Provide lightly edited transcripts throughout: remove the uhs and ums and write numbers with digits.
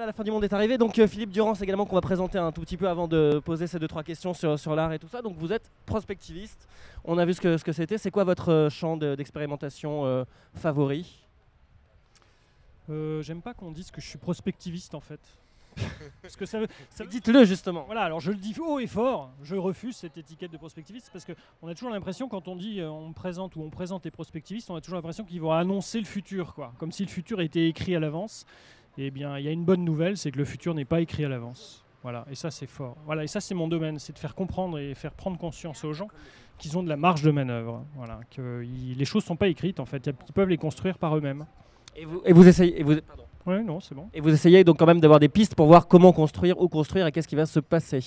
la fin du monde est arrivée. Donc Philippe Durance également qu'on va présenter un tout petit peu avant de poser ces 2-3 questions sur l'art et tout ça. Donc vous êtes prospectiviste. On a vu ce que c'était. C'est quoi votre champ d'expérimentation favori? J'aime pas qu'on dise que je suis prospectiviste en fait. Parce que Dites-le justement. Voilà, alors je le dis haut et fort, je refuse cette étiquette de prospectiviste parce qu'on a toujours l'impression quand on dit on me présente ou on présente les prospectivistes, on a toujours l'impression qu'ils vont annoncer le futur, quoi, comme si le futur était écrit à l'avance. Eh bien, il y a une bonne nouvelle, c'est que le futur n'est pas écrit à l'avance. Voilà, et ça c'est fort. Voilà, et ça c'est mon domaine, c'est de faire comprendre et faire prendre conscience aux gens qu'ils ont de la marge de manœuvre. Voilà, que les choses sont pas écrites en fait, ils peuvent les construire par eux-mêmes. Et vous essayez. Pardon. Ouais, non, c'est bon. Et vous essayez donc quand même d'avoir des pistes pour voir comment construire, où construire et qu'est-ce qui va se passer.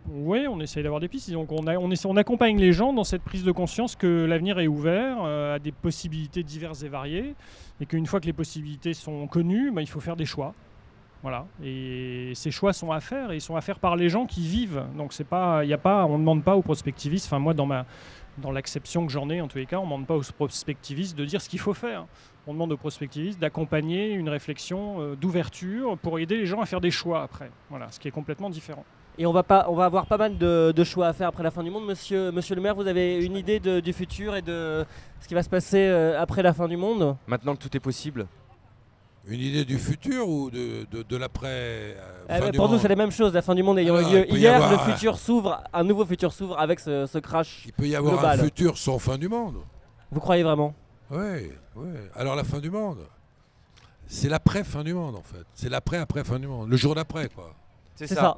Oui, on essaye d'avoir des pistes. Donc on accompagne les gens dans cette prise de conscience que l'avenir est ouvert à des possibilités diverses et variées et qu'une fois que les possibilités sont connues, il faut faire des choix. Voilà. Et ces choix sont à faire et ils sont à faire par les gens qui vivent. Donc on ne demande pas aux prospectivistes, enfin moi dans l'acception que j'en ai en tous les cas, on ne demande pas aux prospectivistes de dire ce qu'il faut faire. On demande aux prospectivistes d'accompagner une réflexion d'ouverture pour aider les gens à faire des choix après. Voilà, ce qui est complètement différent. Et on va avoir pas mal de choix à faire après la fin du monde. Monsieur le maire, vous avez une idée du futur et de ce qui va se passer après la fin du monde? Maintenant que tout est possible. Une idée du futur ou de l'après Pour nous, c'est la même chose. La fin du monde ayant eu lieu hier, un nouveau futur s'ouvre avec ce crash. Il peut y avoir global. un futur sans fin du monde. Vous croyez vraiment? Oui. Alors la fin du monde, c'est l'après-fin du monde en fait. C'est l'après-après fin du monde. Le jour d'après quoi. C'est ça.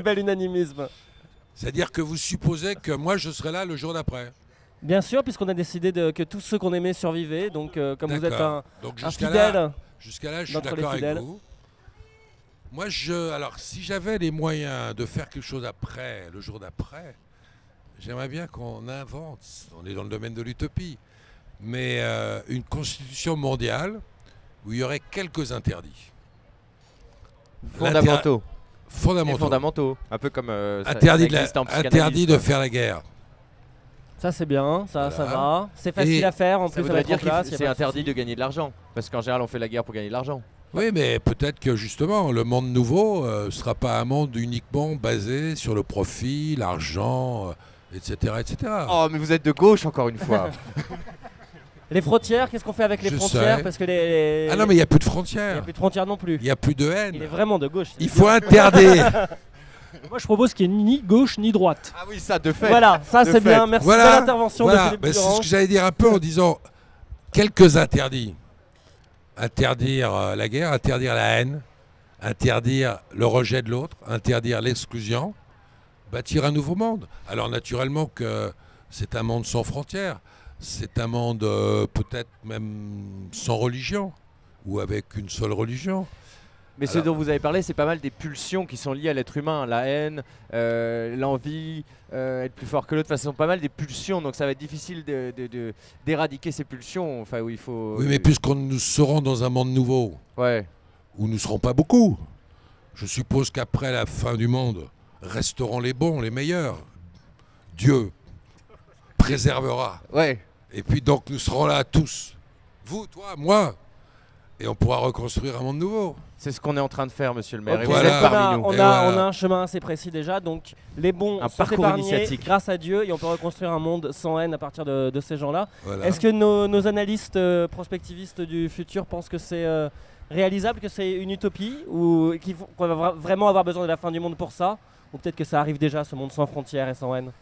bel unanimisme. C'est-à-dire que vous supposez que moi je serai là le jour d'après. Bien sûr, puisqu'on a décidé que tous ceux qu'on aimait survivaient. Donc comme vous êtes un fidèle. Jusqu'à là, je suis d'accord avec vous. Moi, alors si j'avais les moyens de faire quelque chose après, le jour d'après, j'aimerais bien qu'on invente, on est dans le domaine de l'utopie, mais une constitution mondiale où il y aurait quelques interdits. Fondamentaux. Un peu comme interdit de faire la guerre. Ça c'est bien, ça va. C'est facile à faire en plus. Ça veut dire que c'est interdit de gagner de l'argent. Parce qu'en général on fait la guerre pour gagner de l'argent. Oui, mais peut-être que justement le monde nouveau ne sera pas un monde uniquement basé sur le profit, l'argent, etc., etc. Oh mais vous êtes de gauche encore une fois. Les frontières, qu'est-ce qu'on fait avec les frontières? Parce que Ah non mais il n'y a plus de frontières. Il n'y a plus de frontières non plus. Il n'y a plus de haine. Il est vraiment de gauche. Il faut interdire. Moi je propose qu'il n'y ait ni gauche ni droite. Ah oui, ça de fait. Voilà, ça c'est bien. Merci de l'intervention de Philippe Durance. C'est ce que j'allais dire un peu en disant quelques interdits. Interdire la guerre, interdire la haine, interdire le rejet de l'autre, interdire l'exclusion, bâtir un nouveau monde. Alors naturellement que c'est un monde sans frontières, c'est un monde peut-être même sans religion, ou avec une seule religion. Mais ce dont vous avez parlé, c'est pas mal des pulsions qui sont liées à l'être humain, la haine, l'envie, être plus fort que l'autre. Enfin, ce sont pas mal des pulsions, donc ça va être difficile d'éradiquer ces pulsions. Enfin, où il faut. Oui, mais puisqu'on nous serons dans un monde nouveau, où nous ne serons pas beaucoup, je suppose qu'après la fin du monde, resteront les bons, les meilleurs. Dieu préservera. Ouais. Et puis donc nous serons là tous, vous, toi, moi, et on pourra reconstruire un monde nouveau. C'est ce qu'on est en train de faire, monsieur le maire. Okay. Et vous êtes parmi nous. On a un chemin assez précis déjà, donc les bons sont épargnés grâce à Dieu et on peut reconstruire un monde sans haine à partir de ces gens-là. Voilà. Est-ce que nos analystes prospectivistes du futur pensent que c'est réalisable, que c'est une utopie, ou qu'on va vraiment avoir besoin de la fin du monde pour ça, ou peut-être que ça arrive déjà, ce monde sans frontières et sans haine?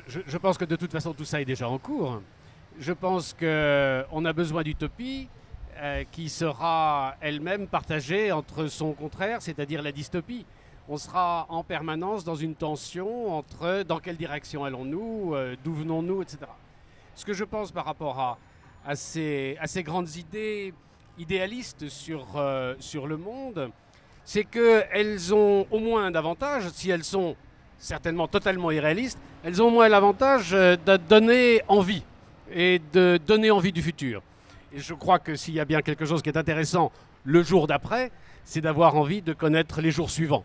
Je pense que de toute façon tout ça est déjà en cours. Je pense qu'on a besoin d'utopie qui sera elle-même partagée entre son contraire, c'est-à-dire la dystopie. On sera en permanence dans une tension entre dans quelle direction allons-nous, d'où venons-nous, etc. Ce que je pense par rapport à ces grandes idées idéalistes sur le monde, c'est qu'elles ont au moins un avantage, si elles sont certainement totalement irréalistes, elles ont au moins l'avantage de donner envie et de donner envie du futur. Et je crois que s'il y a bien quelque chose qui est intéressant le jour d'après, c'est d'avoir envie de connaître les jours suivants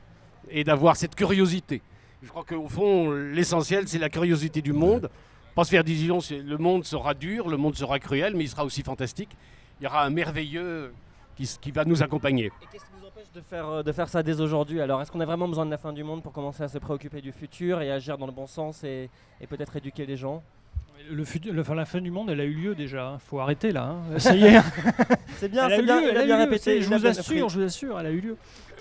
et d'avoir cette curiosité. Je crois qu'au fond, l'essentiel, c'est la curiosité du monde. Pas se faire d'illusions, le monde sera dur, le monde sera cruel, mais il sera aussi fantastique. Il y aura un merveilleux qui va nous accompagner. Et qu'est-ce qui nous empêche de faire ça dès aujourd'hui? Alors, est-ce qu'on a vraiment besoin de la fin du monde pour commencer à se préoccuper du futur et agir dans le bon sens et peut-être éduquer les gens? La fin du monde, elle a eu lieu déjà. Faut arrêter là. Ça y est. C'est bien, c'est bien. Il a bien répété. Je vous assure, elle a eu lieu.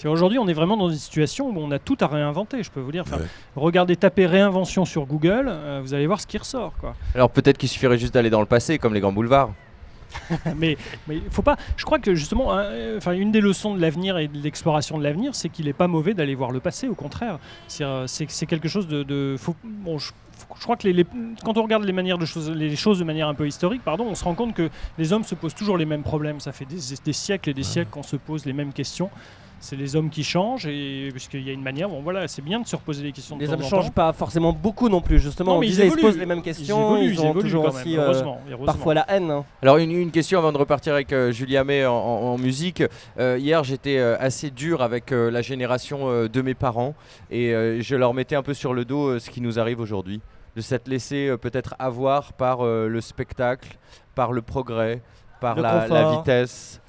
Aujourd'hui, on est vraiment dans une situation où on a tout à réinventer. Je peux vous dire. Regardez, tapez réinvention sur Google, vous allez voir ce qui ressort, quoi. Alors peut-être qu'il suffirait juste d'aller dans le passé, comme les grands boulevards. mais faut pas. Je crois que justement, une des leçons de l'avenir et de l'exploration de l'avenir, c'est qu'il n'est pas mauvais d'aller voir le passé. Au contraire, c'est quelque chose de. Je crois que quand on regarde les choses de manière un peu historique, on se rend compte que les hommes se posent toujours les mêmes problèmes. Ça fait des siècles et des siècles qu'on se pose les mêmes questions. C'est les hommes qui changent, et puisqu'il y a une manière, c'est bien de se reposer des questions. Les hommes ne changent pas forcément beaucoup non plus, justement. Non, ils se posent les mêmes questions, ils ont toujours aussi parfois la haine. Hein. Alors une question avant de repartir avec Julia May en musique. Hier j'étais assez dur avec la génération de mes parents, et je leur mettais un peu sur le dos ce qui nous arrive aujourd'hui. De s'être laissé peut-être avoir par le spectacle, par le progrès, par la vitesse.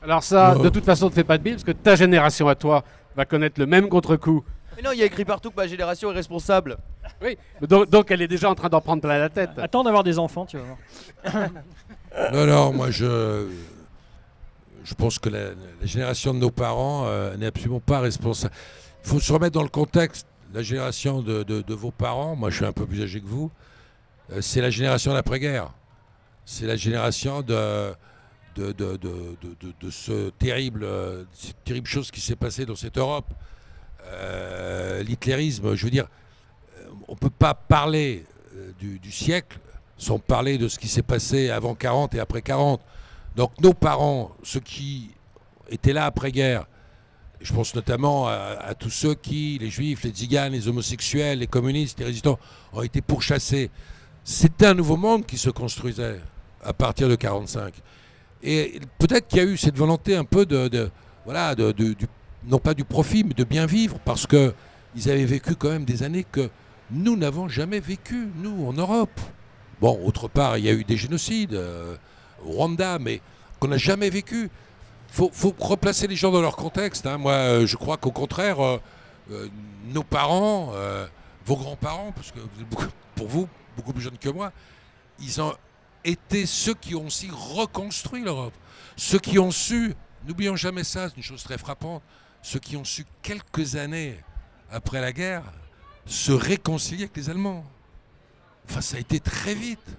Alors ça, de toute façon, ne fais pas de bile, parce que ta génération à toi va connaître le même contre-coup. Mais non, il y a écrit partout que ma génération est responsable. Oui, donc elle est déjà en train d'en prendre plein la tête. Attends d'avoir des enfants, tu vas voir. Non, moi je pense que la génération de nos parents n'est absolument pas responsable. Il faut se remettre dans le contexte. La génération de vos parents, moi je suis un peu plus âgé que vous, c'est la génération d'après-guerre. C'est la génération de ces terribles choses qui s'est passé dans cette Europe. L'hitlérisme, je veux dire, on ne peut pas parler du siècle sans parler de ce qui s'est passé avant 40 et après 40. Donc nos parents, ceux qui étaient là après-guerre, je pense notamment à tous ceux qui, les juifs, les tziganes, les homosexuels, les communistes, les résistants, ont été pourchassés. C'était un nouveau monde qui se construisait à partir de 1945. Et peut-être qu'il y a eu cette volonté un peu non pas du profit, mais de bien vivre, parce qu'ils avaient vécu quand même des années que nous n'avons jamais vécues, nous, en Europe. Bon, autre part, il y a eu des génocides au Rwanda, mais qu'on n'a jamais vécu. Faut replacer les gens dans leur contexte. Hein. Moi, je crois qu'au contraire, nos parents, vos grands-parents, parce que pour vous, beaucoup plus jeunes que moi, ils ont été ceux qui ont aussi reconstruit l'Europe. Ceux qui ont su, n'oublions jamais ça, c'est une chose très frappante, ceux qui ont su quelques années après la guerre se réconcilier avec les Allemands. Enfin, ça a été très vite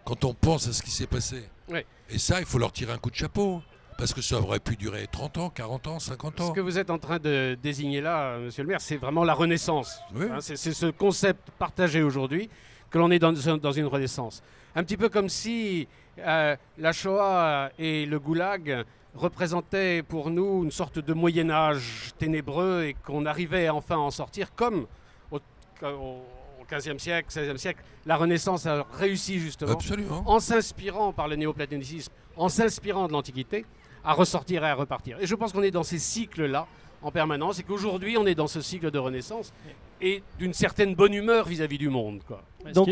quand on pense à ce qui s'est passé. Oui. Et ça, il faut leur tirer un coup de chapeau. Parce que ça aurait pu durer 30 ans, 40 ans, 50 ans. Ce que vous êtes en train de désigner là, monsieur le maire, c'est vraiment la renaissance. Oui. Hein, c'est ce concept partagé aujourd'hui que l'on est dans une renaissance. Un petit peu comme si la Shoah et le Goulag représentaient pour nous une sorte de Moyen-Âge ténébreux et qu'on arrivait enfin à en sortir comme au XVe siècle, XVIe siècle. La Renaissance a réussi justement, absolument, en s'inspirant par le néoplatonisme, en s'inspirant de l'Antiquité, à ressortir et à repartir. Et je pense qu'on est dans ces cycles-là en permanence et qu'aujourd'hui on est dans ce cycle de renaissance et d'une certaine bonne humeur vis-à-vis du monde, quoi. Donc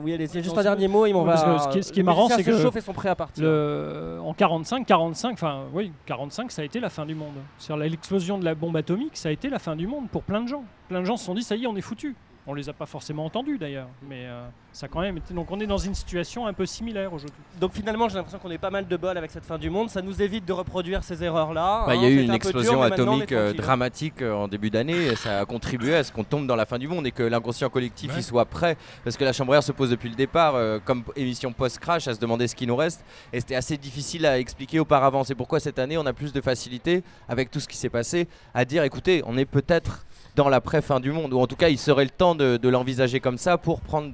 oui, allez, c'est juste un dernier mot, ce qui est marrant, c'est que chauffe sont prêts à partir. En 45, ça a été la fin du monde. L'explosion de la bombe atomique, ça a été la fin du monde pour plein de gens. Plein de gens se sont dit, ça y est, on est foutus. On les a pas forcément entendus d'ailleurs, mais ça a quand même été. Donc on est dans une situation un peu similaire aujourd'hui. Donc finalement, j'ai l'impression qu'on a pas mal de bol avec cette fin du monde. Ça nous évite de reproduire ces erreurs-là. Il y a eu une explosion atomique dramatique en début d'année, et ça a contribué à ce qu'on tombe dans la fin du monde et que l'inconscient collectif y soit prêt. Parce que la Chambre Air se pose depuis le départ, comme émission post-crash, à se demander ce qui nous reste. Et c'était assez difficile à expliquer auparavant. C'est pourquoi cette année, on a plus de facilité, avec tout ce qui s'est passé, à dire écoutez, on est peut-être dans l'après-fin du monde, ou en tout cas il serait le temps de l'envisager comme ça pour prendre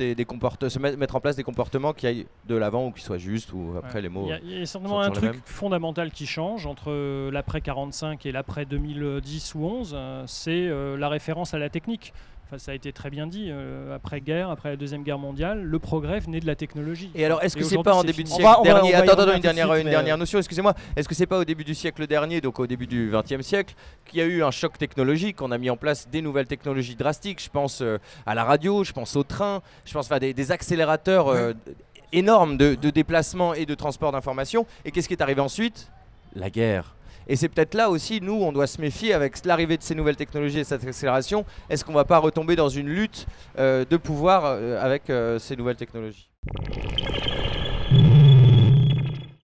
mettre en place des comportements qui aillent de l'avant ou qui soient justes, ou après les mots. Il y a certainement un truc fondamental qui change entre l'après 45 et l'après 2010 ou 11, c'est la référence à la technique. Enfin, ça a été très bien dit, après-guerre, après la Deuxième Guerre mondiale, le progrès venait de la technologie. Et alors, est-ce que c'est pas en début de siècle dernier... Attends, une dernière notion, excusez-moi. Est-ce que c'est pas au début du siècle dernier, donc au début du XXe siècle, qu'il y a eu un choc technologique, on a mis en place des nouvelles technologies drastiques? Je pense à la radio, je pense au train, je pense des accélérateurs énorme de déplacement et de transport d'informations. Et qu'est-ce qui est arrivé ensuite? La guerre. Et c'est peut-être là aussi, nous, on doit se méfier avec l'arrivée de ces nouvelles technologies et cette accélération. Est-ce qu'on ne va pas retomber dans une lutte de pouvoir avec ces nouvelles technologies?